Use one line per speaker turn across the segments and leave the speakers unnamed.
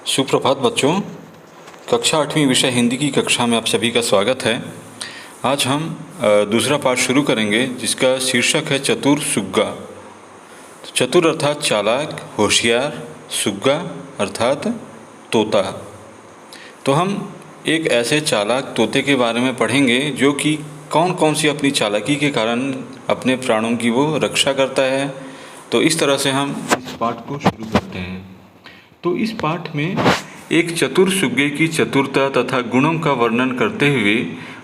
सुप्रभात बच्चों। कक्षा 8वीं विषय हिंदी की कक्षा में आप सभी का स्वागत है। आज हम दूसरा पाठ शुरू करेंगे जिसका शीर्षक है चतुर सुग्गा। तो चतुर अर्थात चालाक, होशियार, सुग्गा अर्थात तोता। तो हम एक ऐसे चालाक तोते के बारे में पढ़ेंगे जो कि कौन कौन सी अपनी चालाकी के कारण अपने प्राणों की वो रक्षा करता है। तो इस तरह से हम इस पाठ को शुरू करते हैं। तो इस पाठ में एक चतुर सुग्गे की चतुरता तथा गुणों का वर्णन करते हुए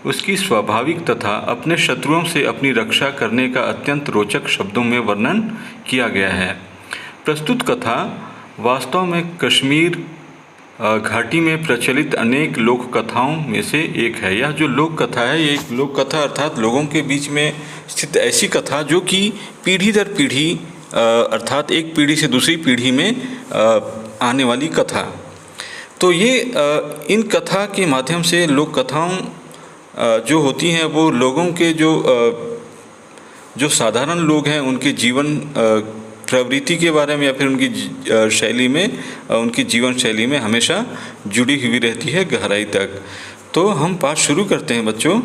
उसकी स्वाभाविक तथा अपने शत्रुओं से अपनी रक्षा करने का अत्यंत रोचक शब्दों में वर्णन किया गया है। प्रस्तुत कथा वास्तव में कश्मीर घाटी में प्रचलित अनेक लोक कथाओं में से एक है। यह जो लोक कथा है, ये एक लोक कथा अर्थात लोगों के बीच में स्थित ऐसी कथा जो कि पीढ़ी दर पीढ़ी अर्थात एक पीढ़ी से दूसरी पीढ़ी में आने वाली कथा। तो ये इन कथा के माध्यम से लोक कथाओं जो होती हैं वो लोगों के जो साधारण लोग हैं उनके जीवन प्रवृत्ति के बारे में या फिर उनकी शैली में, उनकी जीवन शैली में हमेशा जुड़ी हुई रहती है गहराई तक। तो हम पाठ शुरू करते हैं बच्चों।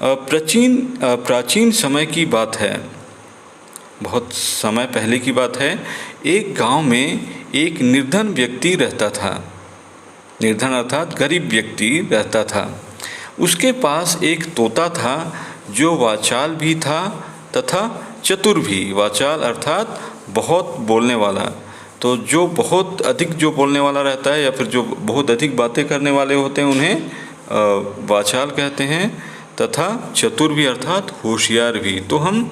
प्राचीन समय की बात है, बहुत समय पहले की बात है। एक गांव में एक निर्धन व्यक्ति रहता था। निर्धन अर्थात गरीब व्यक्ति रहता था। उसके पास एक तोता था जो वाचाल भी था तथा चतुर भी। वाचाल अर्थात बहुत बोलने वाला। तो जो बहुत अधिक जो बोलने वाला रहता है या फिर जो बहुत अधिक बातें करने वाले होते हैं उन्हें वाचाल कहते हैं, तथा चतुर भी अर्थात होशियार भी। तो हम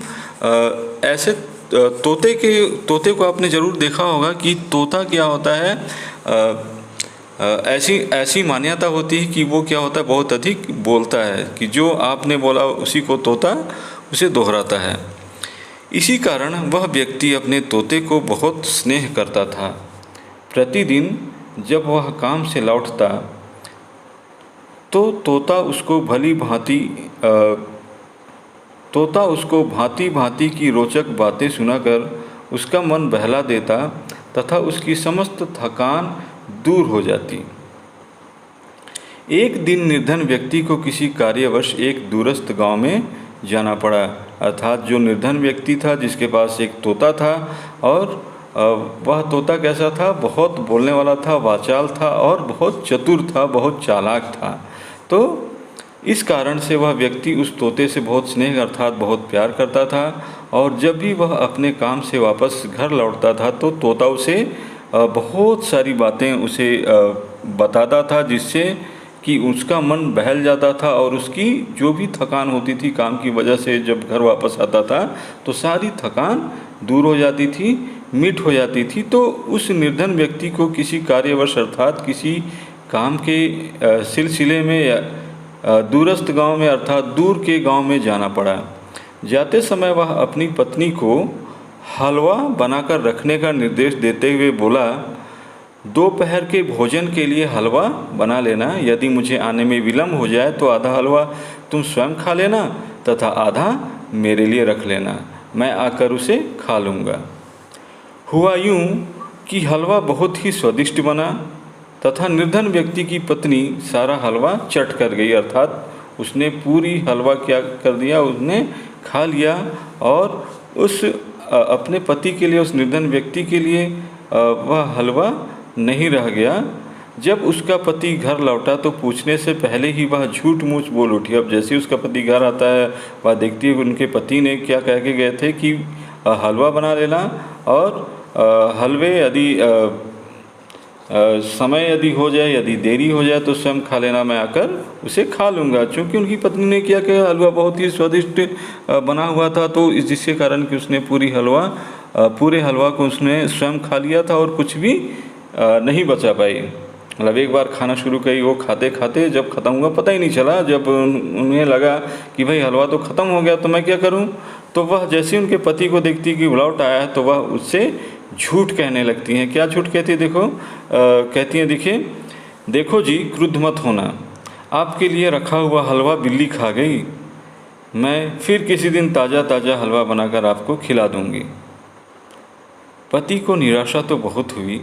ऐसे तोते को आपने ज़रूर देखा होगा कि तोता क्या होता है। ऐसी मान्यता होती है कि वो क्या होता है, बहुत अधिक बोलता है, कि जो आपने बोला उसी को तोता उसे दोहराता है। इसी कारण वह व्यक्ति अपने तोते को बहुत स्नेह करता था। प्रतिदिन जब वह काम से लौटता तो तोता उसको भांति भांति की रोचक बातें सुनाकर उसका मन बहला देता तथा उसकी समस्त थकान दूर हो जाती। एक दिन निर्धन व्यक्ति को किसी कार्यवश एक दूरस्थ गांव में जाना पड़ा। अर्थात जो निर्धन व्यक्ति था जिसके पास एक तोता था और वह तोता कैसा था, बहुत बोलने वाला था, वाचाल था और बहुत चतुर था, बहुत चालाक था। तो इस कारण से वह व्यक्ति उस तोते से बहुत स्नेह अर्थात बहुत प्यार करता था। और जब भी वह अपने काम से वापस घर लौटता था तो तोता उसे बहुत सारी बातें उसे बताता था, जिससे कि उसका मन बहल जाता था और उसकी जो भी थकान होती थी काम की वजह से जब घर वापस आता था तो सारी थकान दूर हो जाती थी, मिट हो जाती थी। तो उस निर्धन व्यक्ति को किसी कार्यवश अर्थात किसी काम के सिलसिले में या दूरस्थ गांव में अर्थात दूर के गांव में जाना पड़ा। जाते समय वह अपनी पत्नी को हलवा बनाकर रखने का निर्देश देते हुए बोला, दोपहर के भोजन के लिए हलवा बना लेना। यदि मुझे आने में विलम्ब हो जाए तो आधा हलवा तुम स्वयं खा लेना तथा आधा मेरे लिए रख लेना, मैं आकर उसे खा लूँगा। हुआ यूँ कि हलवा बहुत ही स्वादिष्ट बना तथा निर्धन व्यक्ति की पत्नी सारा हलवा चट कर गई। अर्थात उसने पूरी हलवा क्या कर दिया, उसने खा लिया और उस अपने पति के लिए, उस निर्धन व्यक्ति के लिए वह हलवा नहीं रह गया। जब उसका पति घर लौटा तो पूछने से पहले ही वह झूठ मूठ बोल उठी। अब जैसे उसका पति घर आता है वह देखती है उनके पति ने क्या कह के गए थे कि हलवा बना लेना और हलवे यदि समय यदि हो जाए, यदि देरी हो जाए तो स्वयं खा लेना, मैं आकर उसे खा लूँगा। चूँकि उनकी पत्नी ने क्या कहा, हलवा बहुत ही स्वादिष्ट बना हुआ था, तो जिसके कारण कि उसने पूरे हलवा को उसने स्वयं खा लिया था और कुछ भी नहीं बचा पाई। मतलब एक बार खाना शुरू करी, वो खाते खाते जब ख़त्म हुआ पता ही नहीं चला। जब उन्हें लगा कि भाई हलवा तो ख़त्म हो गया तो मैं क्या करूं, तो वह जैसे उनके पति को देखती कि लौट आया है तो वह उससे झूठ कहने लगती हैं। क्या झूठ कहती है, देखो कहती हैं, देखो जी क्रुद्ध मत होना, आपके लिए रखा हुआ हलवा बिल्ली खा गई, मैं फिर किसी दिन ताज़ा ताज़ा हलवा बनाकर आपको खिला दूँगी। पति को निराशा तो बहुत हुई,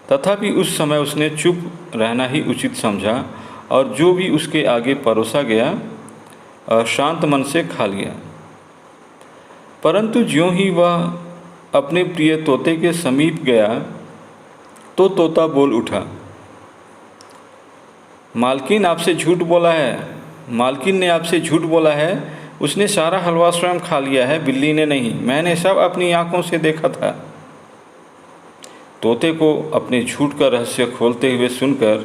तथापि उस समय उसने चुप रहना ही उचित समझा और जो भी उसके आगे परोसा गया शांत मन से खा लिया। परंतु ज्यों ही वह अपने प्रिय तोते के समीप गया तो तोता बोल उठा, मालकिन आपसे झूठ बोला है, मालकिन ने आपसे झूठ बोला है। उसने सारा हलवा स्वयं खा लिया है, बिल्ली ने नहीं। मैंने सब अपनी आंखों से देखा था। तोते को अपने झूठ का रहस्य खोलते हुए सुनकर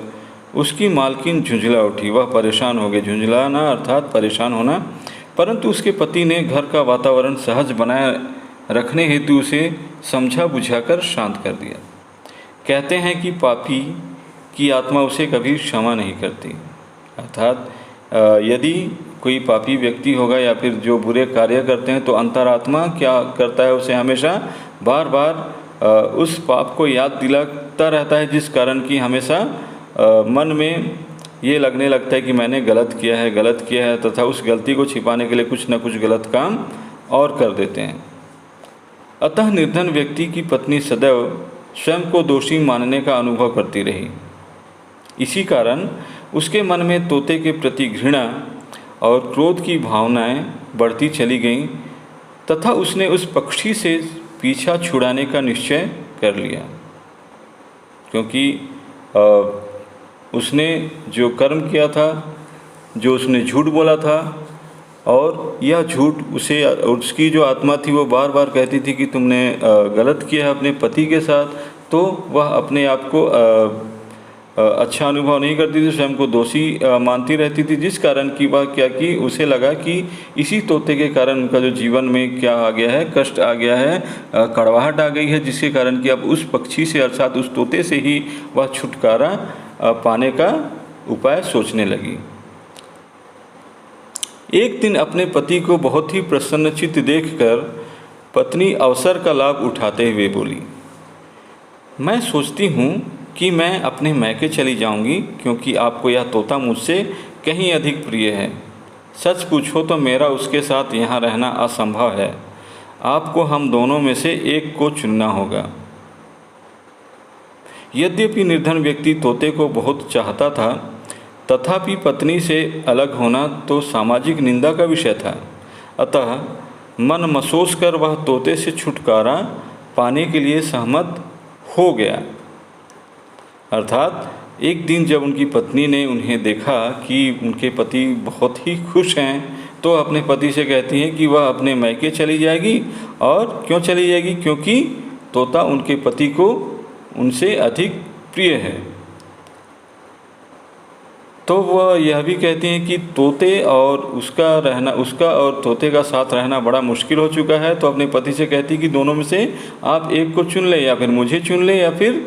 उसकी मालकिन झुंझला उठी। वह परेशान हो गई। झुंझलाना अर्थात परेशान होना। परंतु उसके पति ने घर का वातावरण सहज बनाए रखने हेतु उसे समझा बुझाकर शांत कर दिया। कहते हैं कि पापी की आत्मा उसे कभी क्षमा नहीं करती। अर्थात यदि कोई पापी व्यक्ति होगा या फिर जो बुरे कार्य करते हैं तो अंतरात्मा क्या करता है, उसे हमेशा बार बार उस पाप को याद दिलाता रहता है, जिस कारण कि हमेशा मन में ये लगने लगता है कि मैंने गलत किया है तथा उस गलती को छिपाने के लिए कुछ न कुछ गलत काम और कर देते हैं। अतः निर्धन व्यक्ति की पत्नी सदैव स्वयं को दोषी मानने का अनुभव करती रही। इसी कारण उसके मन में तोते के प्रति घृणा और क्रोध की भावनाएं बढ़ती चली गईं तथा उसने उस पक्षी से पीछा छुड़ाने का निश्चय कर लिया, क्योंकि उसने जो कर्म किया था, जो उसने झूठ बोला था, और यह झूठ उसे उसकी जो आत्मा थी वो बार बार कहती थी कि तुमने गलत किया है अपने पति के साथ, तो वह अपने आप को अच्छा अनुभव नहीं करती थी, स्वयं को दोषी मानती रहती थी, जिस कारण कि वह क्या कि उसे लगा कि इसी तोते के कारण उनका जो जीवन में क्या आ गया है, कष्ट आ गया है, कड़वाहट आ गई है, जिसके कारण कि अब उस पक्षी से अर्थात उस तोते से ही वह छुटकारा पाने का उपाय सोचने लगी। एक दिन अपने पति को बहुत ही प्रसन्नचित्त देखकर पत्नी अवसर का लाभ उठाते हुए बोली, मैं सोचती हूँ कि मैं अपने मैके चली जाऊंगी, क्योंकि आपको यह तोता मुझसे कहीं अधिक प्रिय है। सच पूछो तो मेरा उसके साथ यहाँ रहना असंभव है। आपको हम दोनों में से एक को चुनना होगा। यद्यपि निर्धन व्यक्ति तोते को बहुत चाहता था, तथापि पत्नी से अलग होना तो सामाजिक निंदा का विषय था। अतः मन मसोस कर वह तोते से छुटकारा पाने के लिए सहमत हो गया। अर्थात एक दिन जब उनकी पत्नी ने उन्हें देखा कि उनके पति बहुत ही खुश हैं, तो अपने पति से कहती हैं कि वह अपने मैके चली जाएगी। और क्यों चली जाएगी? क्योंकि तोता उनके पति को उनसे अधिक प्रिय है। तो वह यह भी कहती हैं कि तोते और उसका और तोते का साथ रहना बड़ा मुश्किल हो चुका है। तो अपने पति से कहती कि दोनों में से आप एक को चुन लें, या फिर मुझे चुन लें, या फिर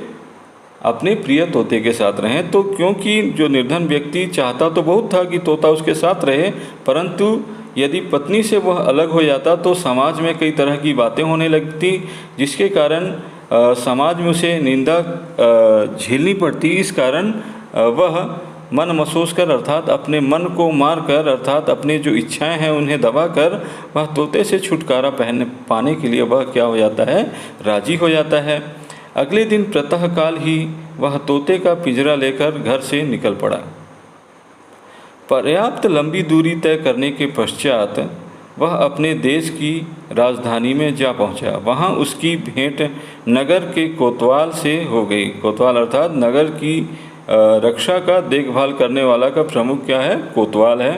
अपने प्रिय तोते के साथ रहें। तो क्योंकि जो निर्धन व्यक्ति चाहता तो बहुत था कि तोता उसके साथ रहे, परंतु यदि पत्नी से वह अलग हो जाता तो समाज में कई तरह की बातें होने लगती, जिसके कारण समाज में उसे निंदा झेलनी पड़ती। इस कारण वह मन मसोस कर अर्थात अपने मन को मार कर अर्थात अपने जो इच्छाएं हैं उन्हें दबाकर वह तोते से छुटकारा पाने के लिए वह क्या हो जाता है, राजी हो जाता है। अगले दिन प्रातःकाल ही वह तोते का पिंजरा लेकर घर से निकल पड़ा। पर्याप्त लंबी दूरी तय करने के पश्चात वह अपने देश की राजधानी में जा पहुंचा। वहां उसकी भेंट नगर के कोतवाल से हो गई। कोतवाल अर्थात नगर की रक्षा का देखभाल करने वाला का प्रमुख क्या है? कोतवाल है।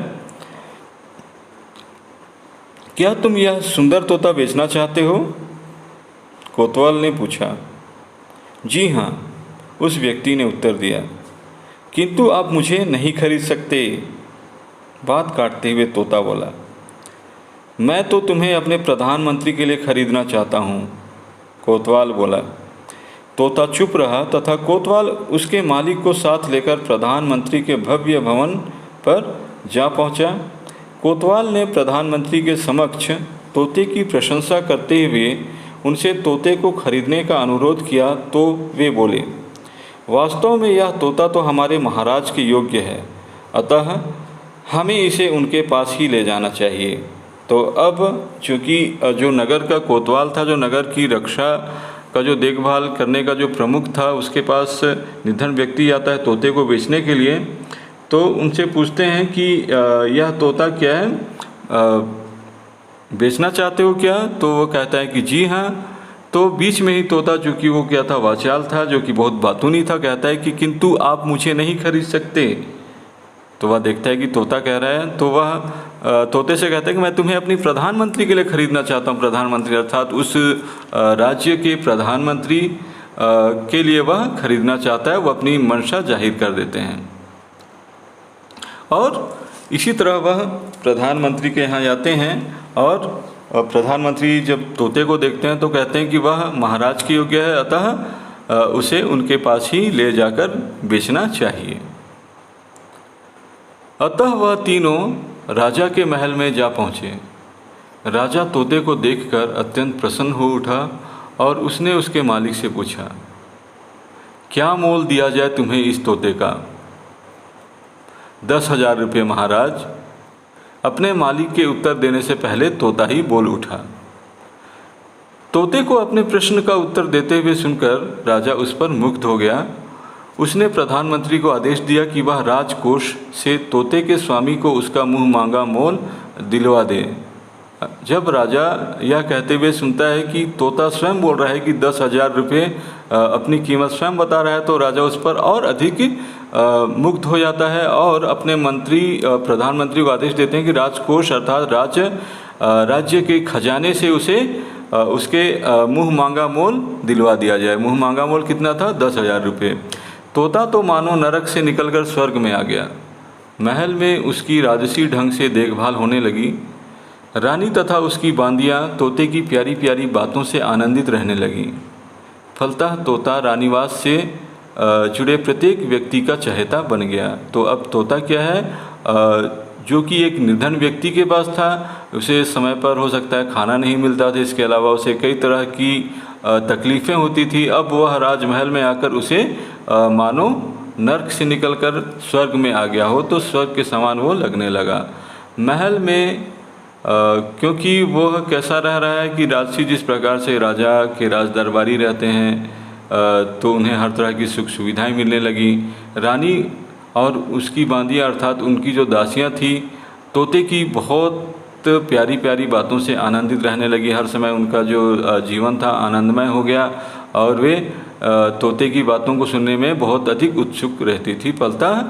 क्या तुम यह सुंदर तोता बेचना चाहते हो? कोतवाल ने पूछा। जी हाँ, उस व्यक्ति ने उत्तर दिया, किंतु आप मुझे नहीं खरीद सकते। बात काटते हुए तोता बोला, मैं तो तुम्हें अपने प्रधानमंत्री के लिए खरीदना चाहता हूँ। कोतवाल बोला। तोता चुप रहा तथा कोतवाल उसके मालिक को साथ लेकर प्रधानमंत्री के भव्य भवन पर जा पहुँचा। कोतवाल ने प्रधानमंत्री के समक्ष तोते की प्रशंसा करते हुए उनसे तोते को खरीदने का अनुरोध किया, तो वे बोले, वास्तव में यह तोता तो हमारे महाराज के योग्य है, अतः हमें इसे उनके पास ही ले जाना चाहिए। तो अब चूँकि जो नगर का कोतवाल था, जो नगर की रक्षा का जो देखभाल करने का जो प्रमुख था, उसके पास निर्धन व्यक्ति आता है तोते को बेचने के लिए। तो उनसे पूछते हैं कि यह तोता क्या है, बेचना चाहते हो क्या? तो वो कहता है कि जी हाँ। तो बीच में ही तोता, जो कि वो क्या था, वाचाल था, जो कि बहुत बातूनी था, कहता है कि किंतु आप मुझे नहीं खरीद सकते। तो वह देखता है कि तोता कह रहा है, तो वह तोते से कहता है कि मैं तुम्हें अपनी प्रधानमंत्री के लिए खरीदना चाहता हूँ। प्रधानमंत्री अर्थात उस राज्य के प्रधानमंत्री के लिए वह खरीदना चाहता है। वह अपनी मंशा जाहिर कर देते हैं और इसी तरह वह प्रधानमंत्री के यहाँ जाते हैं और प्रधानमंत्री जब तोते को देखते हैं तो कहते हैं कि वह महाराज के योग्य है, अतः उसे उनके पास ही ले जाकर बेचना चाहिए। अतः वह तीनों राजा के महल में जा पहुँचे। राजा तोते को देखकर अत्यंत प्रसन्न हो उठा और उसने उसके मालिक से पूछा, क्या मोल दिया जाए तुम्हें इस तोते का? 10,000 रुपये महाराज। अपने मालिक के उत्तर देने से पहले तोता ही बोल उठा। तोते को अपने प्रश्न का उत्तर देते हुए सुनकर राजा उस पर मुग्ध हो गया। उसने प्रधानमंत्री को आदेश दिया कि वह राजकोष से तोते के स्वामी को उसका मुँह मांगा मोल दिलवा दे। जब राजा यह कहते हुए सुनता है कि तोता स्वयं बोल रहा है कि 10,000 रुपये अपनी कीमत स्वयं बता रहा है, तो राजा उस पर और अधिक मुग्ध हो जाता है और अपने प्रधानमंत्री को आदेश देते हैं कि राजकोष अर्थात राज्य के खजाने से उसे उसके मुँह मांगा मोल दिलवा दिया जाए। मुँह मांगा मोल कितना था? 10,000 रुपये। तोता तो मानो नरक से निकलकर स्वर्ग में आ गया। महल में उसकी राजसी ढंग से देखभाल होने लगी। रानी तथा उसकी बांदियाँ तोते की प्यारी प्यारी बातों से आनंदित रहने लगीं। फलतः तोता रानीवास से जुड़े प्रत्येक व्यक्ति का चहेता बन गया। तो अब तोता क्या है, जो कि एक निर्धन व्यक्ति के पास था, उसे समय पर हो सकता है खाना नहीं मिलता था, इसके अलावा उसे कई तरह की तकलीफ़ें होती थी। अब वह राजमहल में आकर उसे मानो नर्क से निकलकर स्वर्ग में आ गया हो, तो स्वर्ग के समान वो लगने लगा। महल में क्योंकि वो कैसा रह रहा है कि राजसी जिस प्रकार से राजा के राज दरबारी रहते हैं, तो उन्हें हर तरह की सुख सुविधाएं मिलने लगी। रानी और उसकी बांदियाँ अर्थात उनकी जो दासियाँ थी, तोते की बहुत प्यारी प्यारी बातों से आनंदित रहने लगी। हर समय उनका जो जीवन था आनंदमय हो गया और वे तोते की बातों को सुनने में बहुत अधिक उत्सुक रहती थी। फलतः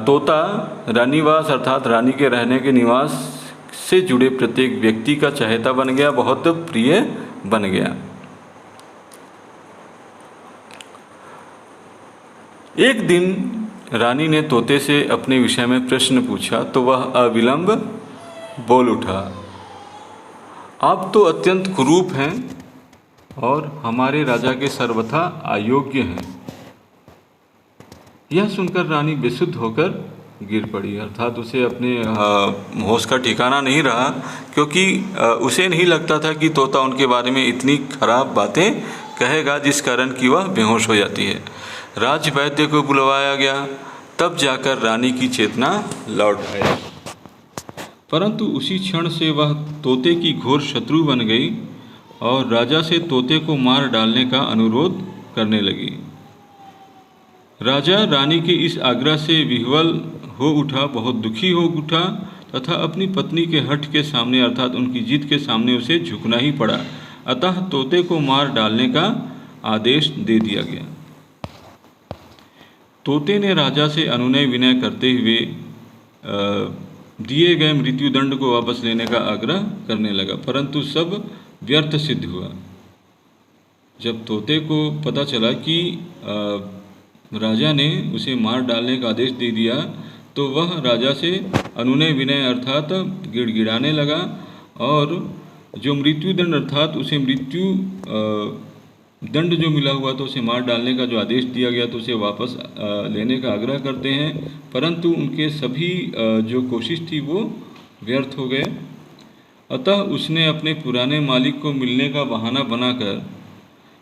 तोता रानीवास अर्थात रानी के रहने के निवास से जुड़े प्रत्येक व्यक्ति का चहेता बन गया, बहुत प्रिय बन गया। एक दिन रानी ने तोते से अपने विषय में प्रश्न पूछा, तो वह अविलंब बोल उठा, आप तो अत्यंत कुरूप हैं और हमारे राजा के सर्वथा अयोग्य हैं। यह सुनकर रानी बेसुध होकर गिर पड़ी, अर्थात उसे अपने होश का ठिकाना नहीं रहा, क्योंकि उसे नहीं लगता था कि तोता उनके बारे में इतनी खराब बातें कहेगा जिस कारण कि वह बेहोश हो जाती है। राजवैद्य को बुलवाया गया, तब जाकर रानी की चेतना लौट आई, परंतु उसी क्षण से वह तोते की घोर शत्रु बन गई और राजा से तोते को मार डालने का अनुरोध करने लगी। राजा रानी के इस आग्रह से विह्वल हो उठा, बहुत दुखी हो उठा तथा अपनी पत्नी के हठ के सामने अर्थात उनकी जिद के सामने उसे झुकना ही पड़ा। अतः तोते को मार डालने का आदेश दे दिया गया। तोते ने राजा से अनुनय विनय करते हुए दिए गए मृत्युदंड को वापस लेने का आग्रह करने लगा, परंतु सब व्यर्थ सिद्ध हुआ। जब तोते को पता चला कि राजा ने उसे मार डालने का आदेश दे दिया, तो वह राजा से अनुनय विनय अर्थात गिड़गिड़ाने लगा और जो मृत्युदंड अर्थात उसे मृत्यु दंड जो मिला हुआ था, उसे मार डालने का जो आदेश दिया गया तो उसे वापस लेने का आग्रह करते हैं, परंतु उनके सभी जो कोशिश थी वो व्यर्थ हो गए। अतः उसने अपने पुराने मालिक को मिलने का बहाना बनाकर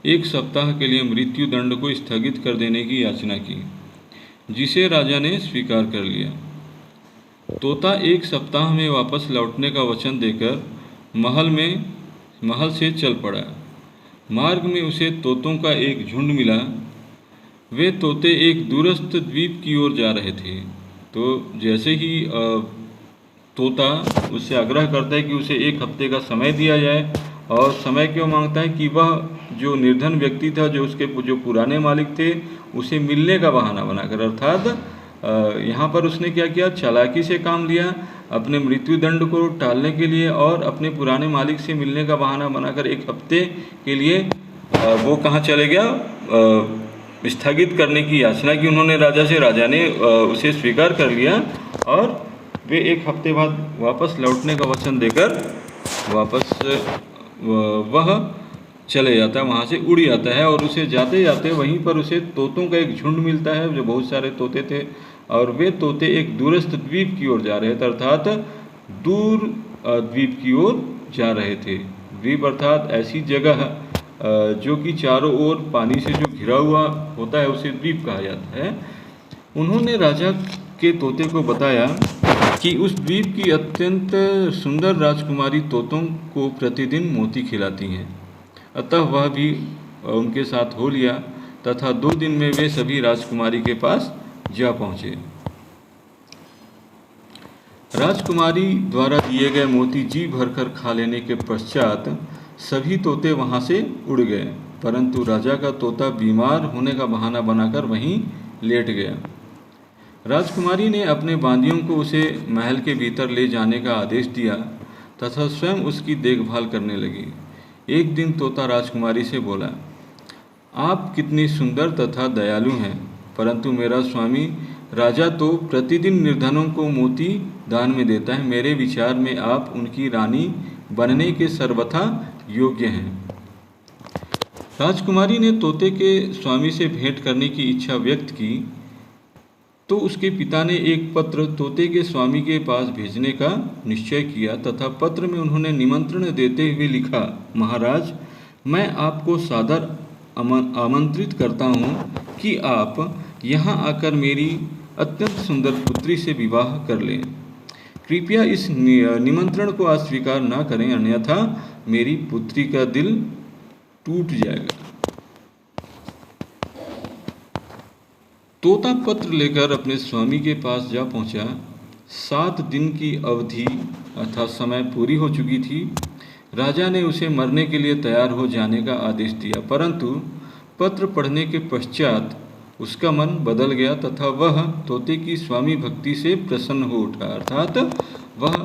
1 सप्ताह के लिए मृत्यु दंड को स्थगित कर देने की याचना की, जिसे राजा ने स्वीकार कर लिया। तोता 1 सप्ताह में वापस लौटने का वचन देकर महल से चल पड़ा। मार्ग में उसे तोतों का एक झुंड मिला। वे तोते एक दूरस्थ द्वीप की ओर जा रहे थे। तो जैसे ही तोता उससे आग्रह करता है कि उसे एक हफ्ते का समय दिया जाए, और समय क्यों मांगता है कि वह जो निर्धन व्यक्ति था, जो उसके जो पुराने मालिक थे, उसे मिलने का बहाना बनाकर, अर्थात यहाँ पर उसने क्या किया, चालाकी से काम लिया अपने मृत्यु दंड को टालने के लिए, और अपने पुराने मालिक से मिलने का बहाना बनाकर एक हफ्ते के लिए वो कहाँ चले गया, स्थगित करने की याचना की उन्होंने राजा से। राजा ने उसे स्वीकार कर लिया, और वे एक हफ्ते बाद वापस लौटने का वचन देकर वापस वह चले जाता है, वहाँ से उड़ जाता है। और उसे जाते जाते वहीं पर उसे तोतों का एक झुंड मिलता है, जो बहुत सारे तोते थे, और वे तोते एक दूरस्थ द्वीप की ओर जा रहे थे, अर्थात दूर द्वीप की ओर जा रहे थे। द्वीप अर्थात ऐसी जगह जो कि चारों ओर पानी से जो घिरा हुआ होता है, उसे द्वीप कहा जाता है। उन्होंने राजा के तोते को बताया कि उस द्वीप की अत्यंत सुंदर राजकुमारी तोतों को प्रतिदिन मोती खिलाती हैं। अतः वह भी उनके साथ हो लिया, तथा 2 दिन में वे सभी राजकुमारी के पास जा पहुँचे। राजकुमारी द्वारा दिए गए मोती जी भरकर खा लेने के पश्चात सभी तोते वहाँ से उड़ गए, परंतु राजा का तोता बीमार होने का बहाना बनाकर वहीं लेट गया। राजकुमारी ने अपने बांदियों को उसे महल के भीतर ले जाने का आदेश दिया, तथा स्वयं उसकी देखभाल करने लगी। एक दिन तोता राजकुमारी से बोला, आप कितनी सुंदर तथा दयालु हैं, परंतु मेरा स्वामी राजा तो प्रतिदिन निर्धनों को मोती दान में देता है। मेरे विचार में आप उनकी रानी बनने के सर्वथा योग्य हैं। राजकुमारी ने तोते के स्वामी से भेंट करने की इच्छा व्यक्त की, तो उसके पिता ने एक पत्र तोते के स्वामी के पास भेजने का निश्चय किया, तथा पत्र में उन्होंने निमंत्रण देते हुए लिखा, महाराज, मैं आपको सादर आमंत्रित करता हूँ कि आप यहाँ आकर मेरी अत्यंत सुंदर पुत्री से विवाह कर लें। कृपया इस निमंत्रण को अस्वीकार न करें, अन्यथा मेरी पुत्री का दिल टूट जाएगा। तोता पत्र लेकर अपने स्वामी के पास जा पहुंचा। 7 दिन की अवधि अर्थात समय पूरी हो चुकी थी। राजा ने उसे मरने के लिए तैयार हो जाने का आदेश दिया, परंतु पत्र पढ़ने के पश्चात उसका मन बदल गया, तथा वह तोते की स्वामी भक्ति से प्रसन्न हो उठा। अर्थात वह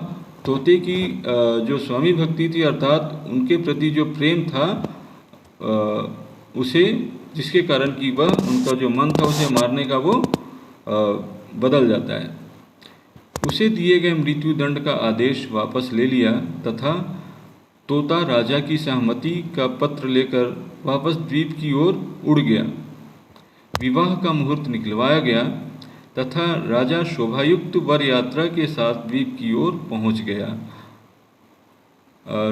तोते की जो स्वामी भक्ति थी, अर्थात उनके प्रति जो प्रेम था, उसे जिसके कारण कि वह उनका जो मन था उसे मारने का वो बदल जाता है। उसे दिए गए मृत्यु दंड का आदेश वापस ले लिया, तथा तोता राजा की सहमति का पत्र लेकर वापस द्वीप की ओर उड़ गया। विवाह का मुहूर्त निकलवाया गया, तथा राजा शोभायुक्त वर यात्रा के साथ द्वीप की ओर पहुंच गया।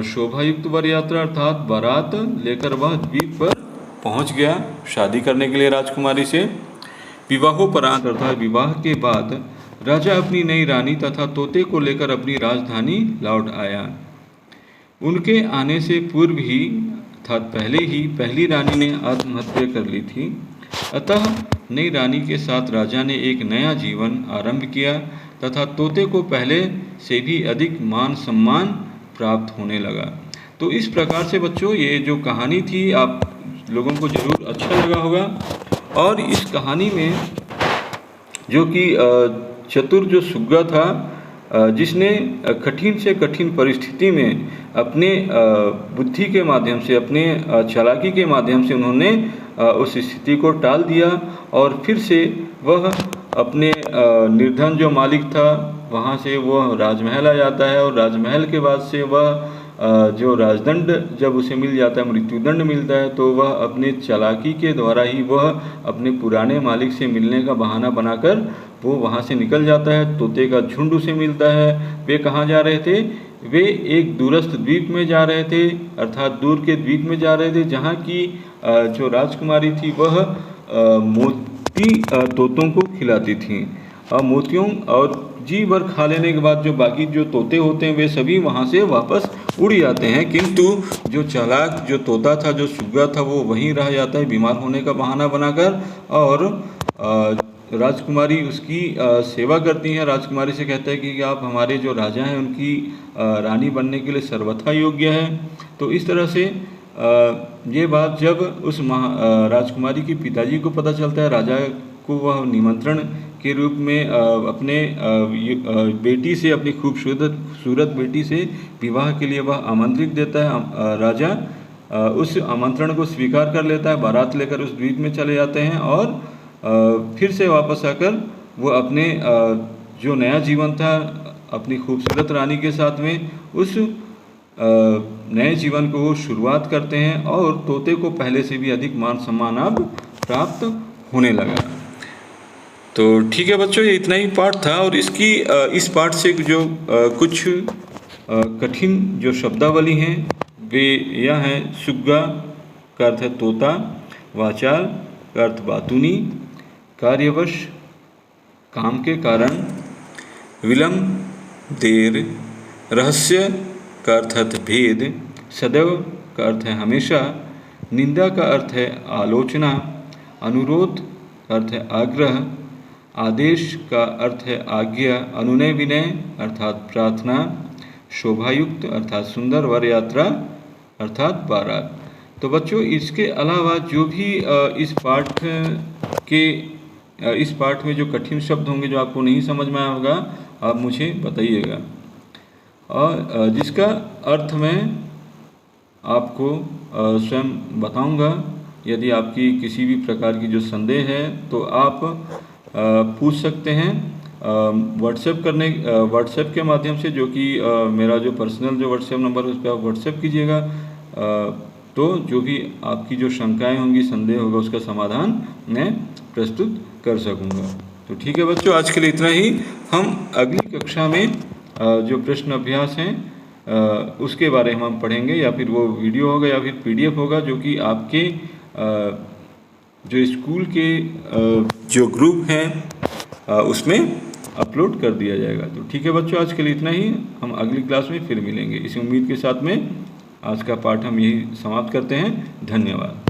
शोभायुक्त वर यात्रा अर्थात बारात लेकर वह द्वीप पर पहुंच गया शादी करने के लिए राजकुमारी से। विवाहोपरांत अर्थात विवाह के बाद राजा अपनी नई रानी तथा तोते को लेकर अपनी राजधानी लौट आया। उनके आने से पूर्व ही अर्थात पहले ही पहली रानी ने आत्महत्या कर ली थी। अतः नई रानी के साथ राजा ने एक नया जीवन आरंभ किया, तथा तोते को पहले से भी अधिक मान सम्मान प्राप्त होने लगा। तो इस प्रकार से बच्चों ये जो कहानी थी आप लोगों को ज़रूर अच्छा लगा होगा। और इस कहानी में जो कि चतुर जो सुग्गा था, जिसने कठिन से कठिन परिस्थिति में अपने बुद्धि के माध्यम से, अपने चालाकी के माध्यम से उन्होंने उस स्थिति को टाल दिया, और फिर से वह अपने निर्धन जो मालिक था वहाँ से वह राजमहल आ जाता है, और राजमहल के बाद से वह जो राजदंड जब उसे मिल जाता है, मृत्युदंड मिलता है, तो वह अपने चालाकी के द्वारा ही वह अपने पुराने मालिक से मिलने का बहाना बनाकर वो वहाँ से निकल जाता है। तोते का झुंड उसे मिलता है। वे कहाँ जा रहे थे? वे एक दूरस्थ द्वीप में जा रहे थे, अर्थात दूर के द्वीप में जा रहे थे, जहाँ की जो राजकुमारी थी वह मोती तोतों को खिलाती थी। मोतियों और जी भर खा लेने के बाद जो बाकी जो तोते होते हैं वे सभी वहाँ से वापस उड़ जाते हैं, किंतु जो चालाक जो तोता था, जो सुग्गा था, वो वहीं रह जाता है बीमार होने का बहाना बनाकर। और राजकुमारी उसकी सेवा करती हैं। राजकुमारी से कहता है कि आप हमारे जो राजा हैं उनकी रानी बनने के लिए सर्वथा योग्य है। तो इस तरह से ये बात जब उस राजकुमारी के पिताजी को पता चलता है, राजा को वह निमंत्रण के रूप में अपने बेटी से, अपनी खूबसूरत बेटी से विवाह के लिए वह आमंत्रित देता है। राजा उस आमंत्रण को स्वीकार कर लेता है, बारात लेकर उस द्वीप में चले जाते हैं और फिर से वापस आकर वो अपने जो नया जीवन था अपनी खूबसूरत रानी के साथ में, उस नए जीवन को वो शुरुआत करते हैं और तोते को पहले से भी अधिक मान सम्मान अब प्राप्त होने लगा। तो ठीक है बच्चों, ये इतना ही पाठ था। और इसकी इस पाठ से जो कुछ कठिन जो शब्दावली हैं वे यह हैं। सुग्गा का अर्थ है तोता, वाचाल का अर्थ बातूनी, कार्यवश काम के कारण, विलम्ब देर, रहस्य का अर्थ है भेद, सदैव का अर्थ है हमेशा, निंदा का अर्थ है आलोचना, अनुरोध का अर्थ है आग्रह, आदेश का अर्थ है आज्ञा, अनुनय विनय अर्थात प्रार्थना, शोभायुक्त अर्थात सुंदर, वर यात्रा अर्थात बारात। तो बच्चों इसके अलावा जो भी इस पाठ में जो कठिन शब्द होंगे, जो आपको नहीं समझ में आया होगा, आप मुझे बताइएगा और जिसका अर्थ मैं आपको स्वयं बताऊंगा। यदि आपकी किसी भी प्रकार की जो संदेह है तो आप पूछ सकते हैं व्हाट्सएप के माध्यम से, जो कि मेरा जो पर्सनल जो व्हाट्सएप नंबर है उस पर आप व्हाट्सएप कीजिएगा। तो जो भी आपकी जो शंकाएं होंगी, संदेह होगा, उसका समाधान मैं प्रस्तुत कर सकूंगा। तो ठीक है बच्चों, आज के लिए इतना ही। हम अगली कक्षा में जो प्रश्न अभ्यास हैं उसके बारे में हम पढ़ेंगे, या फिर वो वीडियो होगा या फिर PDF होगा, जो कि आपके जो स्कूल के जो ग्रुप हैं उसमें अपलोड कर दिया जाएगा। तो ठीक है बच्चों, आज के लिए इतना ही। हम अगली क्लास में फिर मिलेंगे। इसी उम्मीद के साथ में आज का पाठ हम यही समाप्त करते हैं। धन्यवाद।